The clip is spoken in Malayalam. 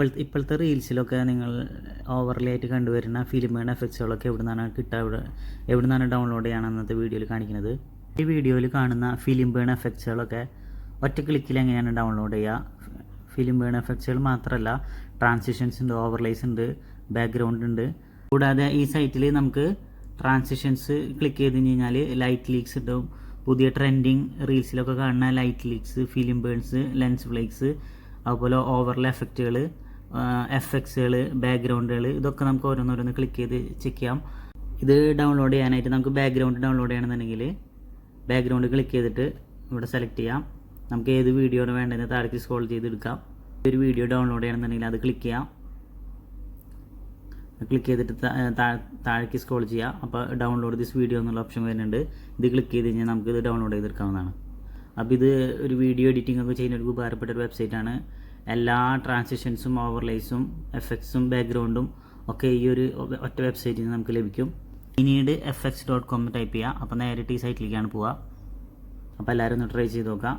ഇപ്പോഴത്തെ റീൽസിലൊക്കെ നിങ്ങൾ ഓവർലേ ആയിട്ട് കണ്ടുവരുന്ന ഫിലിം എഫക്ട്സുകളൊക്കെ എവിടെ നിന്നാണ് കിട്ടുക, എവിടെ നിന്നാണ് ഡൗൺലോഡ് ചെയ്യണം എന്നത്തെ വീഡിയോയിൽ കാണിക്കുന്നത്. ഈ വീഡിയോയിൽ കാണുന്ന ഫിലിം എഫക്ട്സുകളൊക്കെ ഒറ്റ ക്ലിക്കിൽ എങ്ങനെയാണ് ഡൗൺലോഡ് ചെയ്യുക. ഫിലിം എഫക്ട്സുകൾ മാത്രമല്ല, ട്രാൻസിഷൻസ് ഉണ്ട്, ഓവർലേസ് ഉണ്ട്, ബാക്ക്ഗ്രൗണ്ട് ഉണ്ട്. കൂടാതെ ഈ സൈറ്റിൽ നമുക്ക് ട്രാൻസിഷൻസ് ക്ലിക്ക് ചെയ്ത് കഴിഞ്ഞാൽ ലൈറ്റ് ലീക്സ് ഉണ്ടാവും. പുതിയ ട്രെൻഡിങ് റീൽസിലൊക്കെ കാണുന്ന light leaks, film burns, lens flakes, അതുപോലെ ഓവർലേ എഫക്റ്റുകൾ, എഫക്ട്സുകൾ, ബാക്ക്ഗ്രൗണ്ടുകൾ, ഇതൊക്കെ നമുക്ക് ഓരോന്നോരോന്ന് ക്ലിക്ക് ചെയ്ത് ചെക്ക് ചെയ്യാം. ഇത് ഡൗൺലോഡ് ചെയ്യാനായിട്ട് നമുക്ക് ബാക്ക്ഗ്രൗണ്ട് ഡൗൺലോഡ് ചെയ്യണമെന്നുണ്ടെങ്കിൽ ബാക്ക്ഗ്രൗണ്ട് ക്ലിക്ക് ചെയ്തിട്ട് ഇവിടെ സെലക്ട് ചെയ്യാം. നമുക്ക് ഏത് വീഡിയോ ആണ് വേണ്ടതെന്ന് താഴേക്ക് സ്ക്രോൾ ചെയ്തെടുക്കാം. ഒരു വീഡിയോ ഡൗൺലോഡ് ചെയ്യണമെന്നുണ്ടെങ്കിൽ അത് ക്ലിക്ക് ചെയ്യാം. ക്ലിക്ക് ചെയ്തിട്ട് താഴേക്ക് സ്ക്രോൾ ചെയ്യാം. അപ്പോൾ ഡൗൺലോഡ് ദിസ് വീഡിയോ എന്നുള്ള ഓപ്ഷൻ വരുന്നുണ്ട്. ഇത് ക്ലിക്ക് ചെയ്ത് കഴിഞ്ഞാൽ നമുക്ക് ഇത് ഡൗൺലോഡ് ചെയ്തെടുക്കാവുന്നതാണ്. അപ്പോൾ ഇത് ഒരു വീഡിയോ എഡിറ്റിംഗ് ഒക്കെ ചെയ്യുന്ന ഒരു ഉപകാരപ്പെട്ട ഒരു വെബ്സൈറ്റാണ്. എല്ലാ ട്രാൻസിഷൻസും, ഓവർലേസും, എഫക്ട്സും, ബാക്ക്ഗ്രൗണ്ടും ഒക്കെ ഈ ഒരു ഒറ്റ വെബ്സൈറ്റിൽ നിന്ന് നമുക്ക് ലഭിക്കും. പിന്നീട് fx.com ടൈപ്പ് ചെയ്യുക. അപ്പോൾ നേരിട്ട് ഈ സൈറ്റിലേക്കാണ് പോവുക. അപ്പോൾ എല്ലാവരും ഒന്ന് ട്രൈ ചെയ്ത് നോക്കാം.